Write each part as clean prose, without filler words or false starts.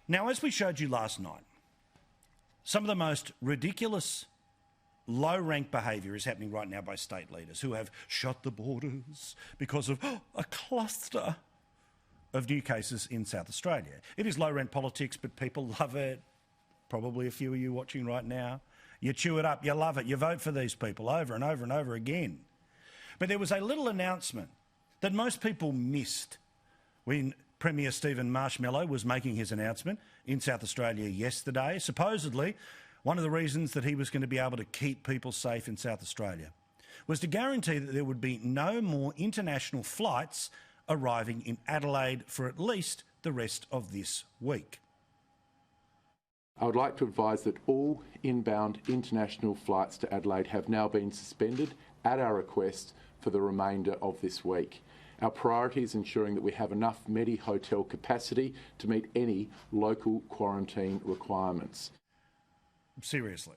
Now, as we showed you last night, some of the most ridiculous low-rank behaviour is happening right now by state leaders who have shut the borders because of a cluster of new cases in South Australia. It is low-rent politics, but people love it. Probably a few of you watching right now. You chew it up, you love it, you vote for these people over and over and over again. But there was a little announcement that most people missed when Premier Stephen Marshmallow was making his announcement in South Australia yesterday. Supposedly, one of the reasons that he was going to be able to keep people safe in South Australia was to guarantee that there would be no more international flights arriving in Adelaide for at least the rest of this week. I would like to advise that all inbound international flights to Adelaide have now been suspended at our request for the remainder of this week. Our priority is ensuring that we have enough Medi-hotel capacity to meet any local quarantine requirements. Seriously.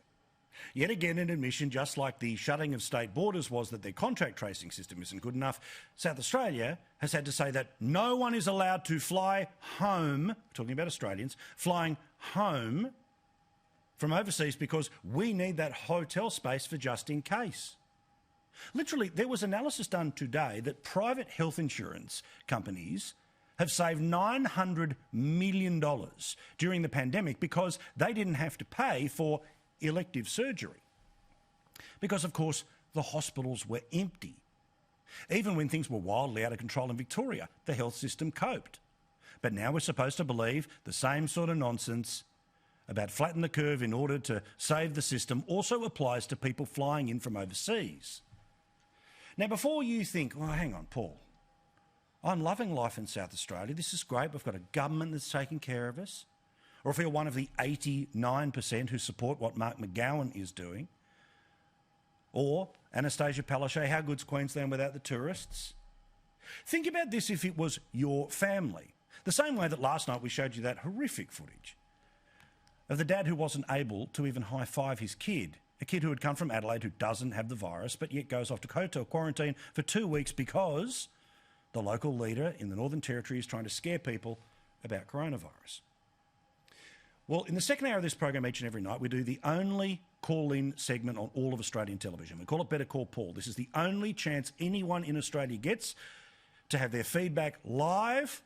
Yet again, an admission, just like the shutting of state borders was that their contact tracing system isn't good enough, South Australia has had to say that no one is allowed to fly home, talking about Australians, flying home from overseas because we need that hotel space for just in case. Literally, there was analysis done today that private health insurance companies have saved $900 million during the pandemic because they didn't have to pay for elective surgery. Because, of course, the hospitals were empty. Even when things were wildly out of control in Victoria, the health system coped. But now we're supposed to believe the same sort of nonsense about flatten the curve in order to save the system also applies to people flying in from overseas. Now, before you think, well, hang on, Paul, I'm loving life in South Australia. This is great. We've got a government that's taking care of us. Or if you're one of the 89% who support what Mark McGowan is doing, or Anastasia Palaszczuk, how good's Queensland without the tourists? Think about this if it was your family. The same way that last night we showed you that horrific footage of the dad who wasn't able to even high-five his kid, a kid who had come from Adelaide who doesn't have the virus but yet goes off to hotel quarantine for 2 weeks because the local leader in the Northern Territory is trying to scare people about coronavirus. Well, in the second hour of this program each and every night, we do the only call-in segment on all of Australian television. We call it Better Call Paul. This is the only chance anyone in Australia gets to have their feedback live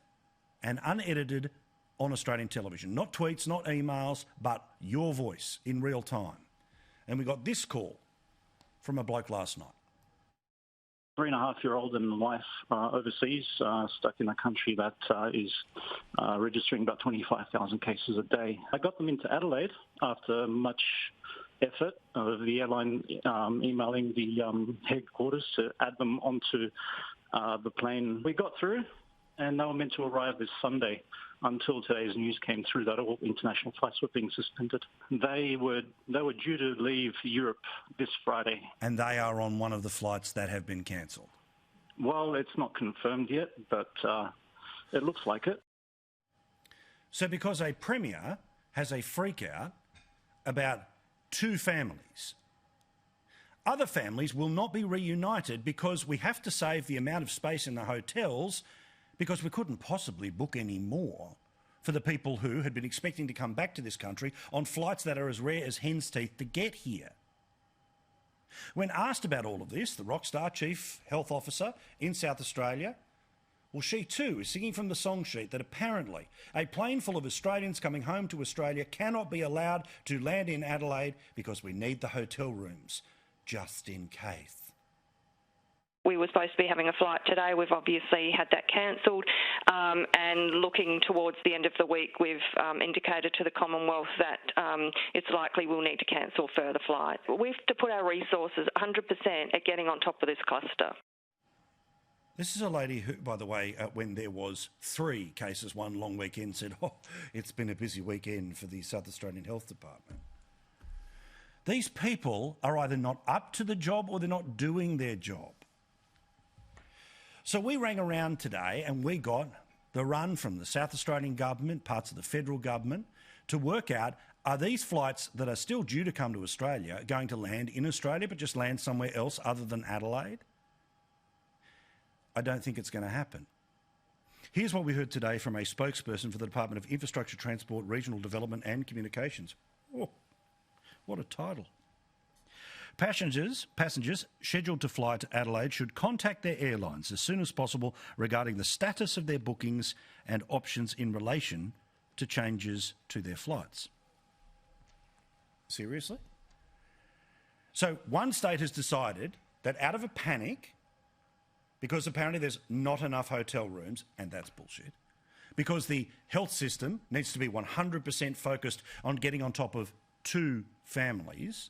and unedited on Australian television. Not tweets, not emails, but your voice in real time. And we got this call from a bloke last night. 3.5-year-old and wife overseas, stuck in a country that is registering about 25,000 cases a day. I got them into Adelaide after much effort of the airline emailing the headquarters to add them onto the plane. We got through, and they were meant to arrive this Sunday until today's news came through that all international flights were being suspended. They were due to leave Europe this Friday. And they are on one of the flights that have been cancelled? Well, it's not confirmed yet, but it looks like it. So because a premier has a freak-out about two families, other families will not be reunited because we have to save the amount of space in the hotels because we couldn't possibly book any more for the people who had been expecting to come back to this country on flights that are as rare as hen's teeth to get here. When asked about all of this, the rockstar chief health officer in South Australia, well, she too is singing from the song sheet that apparently a plane full of Australians coming home to Australia cannot be allowed to land in Adelaide because we need the hotel rooms, just in case. We were supposed to be having a flight today. We've obviously had that cancelled. And looking towards the end of the week, we've indicated to the Commonwealth that it's likely we'll need to cancel further flights. We have to put our resources 100% at getting on top of this cluster. This is a lady who, by the way, when there was 3 cases one long weekend, said, oh, it's been a busy weekend for the South Australian Health Department. These people are either not up to the job or they're not doing their job. So we rang around today and we got the run from the South Australian government, parts of the federal government, to work out, are these flights that are still due to come to Australia going to land in Australia but just land somewhere else other than Adelaide? I don't think it's going to happen. Here's what we heard today from a spokesperson for the Department of Infrastructure, Transport, Regional Development and Communications. Oh, what a title. Passengers scheduled to fly to Adelaide should contact their airlines as soon as possible regarding the status of their bookings and options in relation to changes to their flights. Seriously? So one state has decided that out of a panic, because apparently there's not enough hotel rooms, and that's bullshit, because the health system needs to be 100% focused on getting on top of 2 families,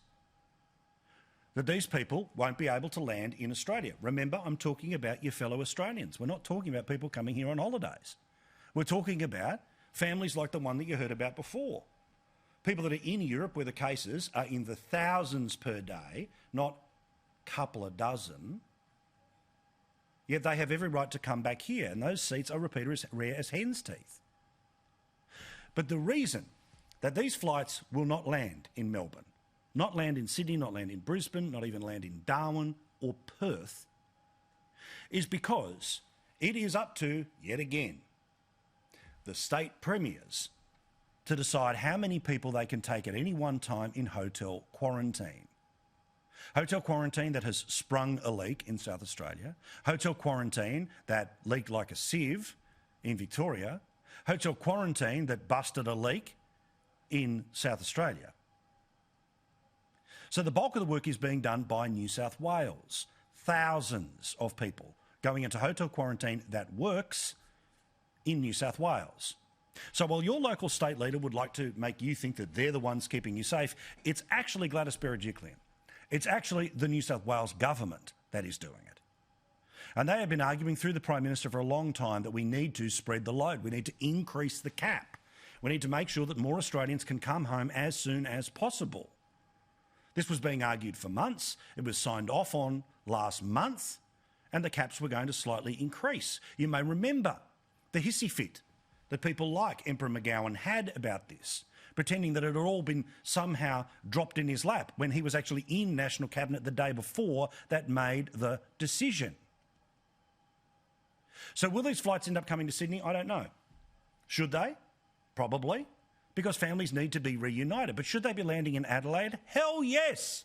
that these people won't be able to land in Australia. Remember, I'm talking about your fellow Australians. We're not talking about people coming here on holidays. We're talking about families like the one that you heard about before. People that are in Europe where the cases are in the thousands per day, not a couple of dozen. Yet they have every right to come back here, and those seats are repeated as rare as hen's teeth. But the reason that these flights will not land in Melbourne, not land in Sydney, not land in Brisbane, not even land in Darwin or Perth, is because it is up to, yet again, the state premiers to decide how many people they can take at any one time in hotel quarantine. Hotel quarantine that has sprung a leak in South Australia, hotel quarantine that leaked like a sieve in Victoria, hotel quarantine that busted a leak in South Australia. So the bulk of the work is being done by New South Wales. Thousands of people going into hotel quarantine that works in New South Wales. So while your local state leader would like to make you think that they're the ones keeping you safe, it's actually Gladys Berejiklian. It's actually the New South Wales government that is doing it. And they have been arguing through the Prime Minister for a long time that we need to spread the load. We need to increase the cap. We need to make sure that more Australians can come home as soon as possible. This was being argued for months. It was signed off on last month, and the caps were going to slightly increase. You may remember the hissy fit that people like Emperor McGowan had about this, pretending that it had all been somehow dropped in his lap when he was actually in National Cabinet the day before that made the decision. So will these flights end up coming to Sydney? I don't know. Should they? Probably, because families need to be reunited. But should they be landing in Adelaide? Hell yes!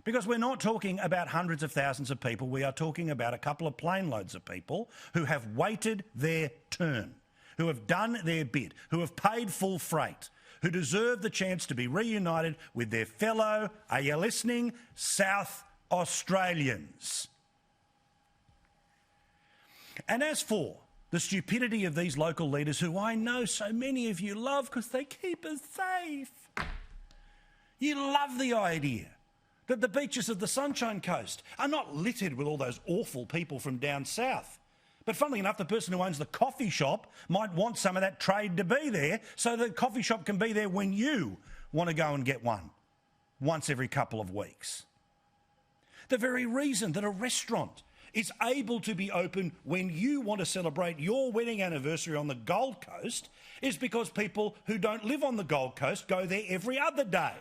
Because we're not talking about hundreds of thousands of people. We are talking about a couple of plane loads of people who have waited their turn, who have done their bit, who have paid full freight, who deserve the chance to be reunited with their fellow, are you listening, South Australians. And as for the stupidity of these local leaders, who I know so many of you love because they keep us safe. You love the idea that the beaches of the Sunshine Coast are not littered with all those awful people from down south. But funnily enough, the person who owns the coffee shop might want some of that trade to be there so the coffee shop can be there when you want to go and get one once every couple of weeks. The very reason that a restaurant is able to be open when you want to celebrate your wedding anniversary on the Gold Coast is because people who don't live on the Gold Coast go there every other day.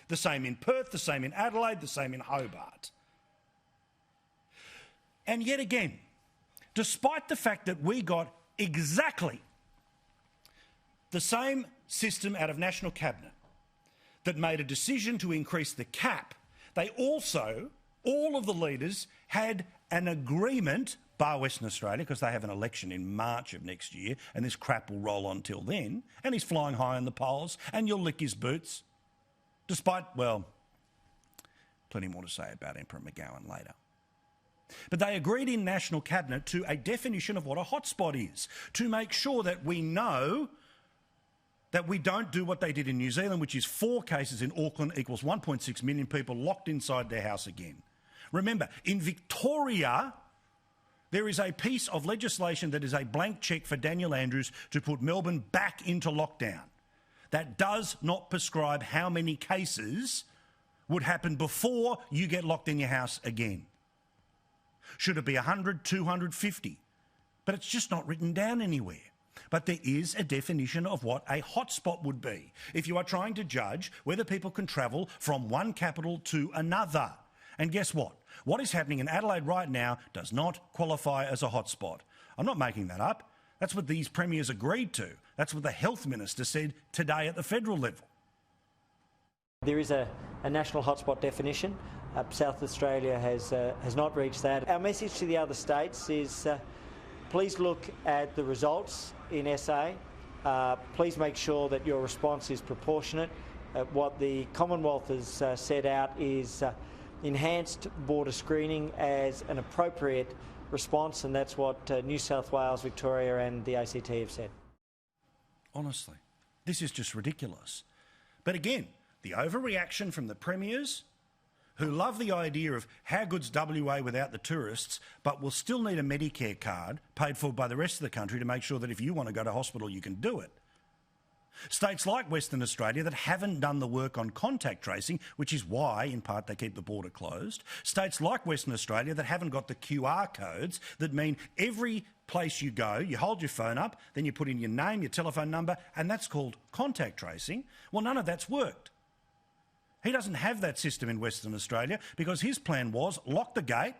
The same in Perth, the same in Adelaide, the same in Hobart. And yet again, despite the fact that we got exactly the same system out of National Cabinet that made a decision to increase the cap, they also, all of the leaders, had an agreement, bar Western Australia, because they have an election in March of next year, and this crap will roll on till then, and he's flying high in the polls, and you'll lick his boots. Despite, well, plenty more to say about Emperor McGowan later. But they agreed in National Cabinet to a definition of what a hotspot is, to make sure that we know that we don't do what they did in New Zealand, which is 4 cases in Auckland equals 1.6 million people locked inside their house again. Remember, in Victoria, there is a piece of legislation that is a blank cheque for Daniel Andrews to put Melbourne back into lockdown. That does not prescribe how many cases would happen before you get locked in your house again. Should it be 100, 250? But it's just not written down anywhere. But there is a definition of what a hotspot would be if you are trying to judge whether people can travel from one capital to another. And guess what? What is happening in Adelaide right now does not qualify as a hotspot. I'm not making that up. That's what these premiers agreed to. That's what the health minister said today at the federal level. There is a national hotspot definition. South Australia has not reached that. Our message to the other states is please look at the results in SA. Please make sure that your response is proportionate. What the Commonwealth has set out is enhanced border screening as an appropriate response, and that's what New South Wales, Victoria and the ACT have said. Honestly, this is just ridiculous. But again, the overreaction from the premiers, who love the idea of how good's WA without the tourists, but will still need a Medicare card paid for by the rest of the country to make sure that if you want to go to hospital, you can do it. States like Western Australia that haven't done the work on contact tracing, which is why, in part, they keep the border closed. States like Western Australia that haven't got the QR codes that mean every place you go, you hold your phone up, then you put in your name, your telephone number, and that's called contact tracing. Well, none of that's worked. He doesn't have that system in Western Australia because his plan was lock the gate,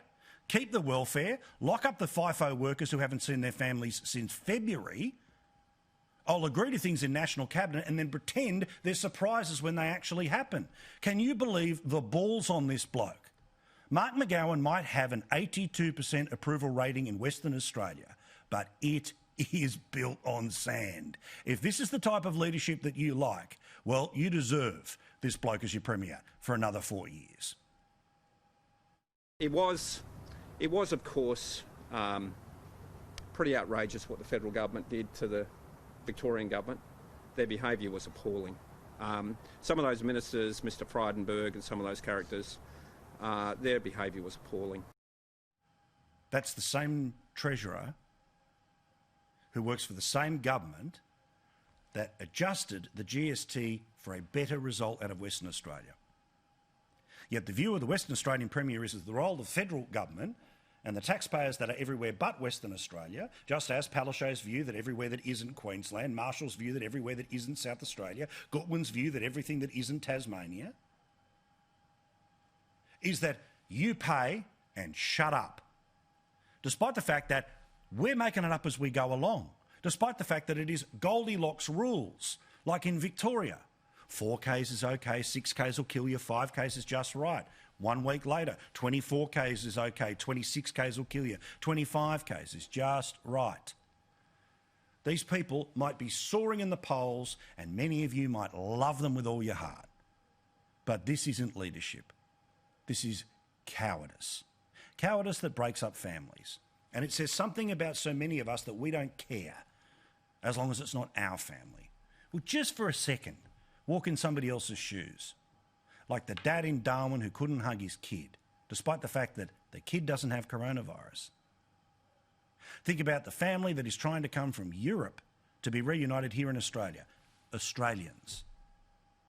keep the welfare, lock up the FIFO workers who haven't seen their families since February. I'll agree to things in National Cabinet and then pretend there's surprises when they actually happen. Can you believe the balls on this bloke? Mark McGowan might have an 82% approval rating in Western Australia, but it is built on sand. If this is the type of leadership that you like, well, you deserve this bloke as your Premier for another 4 years. It was of course, pretty outrageous what the federal government did to the Victorian government. Their behaviour was appalling. Some of those ministers, Mr Frydenberg and some of those characters, their behaviour was appalling. That's the same Treasurer who works for the same government that adjusted the GST for a better result out of Western Australia. Yet the view of the Western Australian Premier is that the role of the federal government and the taxpayers that are everywhere but Western Australia, just as Palaszczuk's view that everywhere that isn't Queensland, Marshall's view that everywhere that isn't South Australia, Goodwin's view that everything that isn't Tasmania, is that you pay and shut up. Despite the fact that we're making it up as we go along, despite the fact that it is Goldilocks rules, like in Victoria. 4Ks is okay, 6Ks will kill you, 5Ks is just right. 1 week later, 24Ks is okay, 26Ks will kill you, 25Ks is just right. These people might be soaring in the polls and many of you might love them with all your heart. But this isn't leadership. This is cowardice. Cowardice that breaks up families. And it says something about so many of us that we don't care as long as it's not our family. Well, just for a second, walk in somebody else's shoes. Like the dad in Darwin who couldn't hug his kid, despite the fact that the kid doesn't have coronavirus. Think about the family that is trying to come from Europe to be reunited here in Australia. Australians.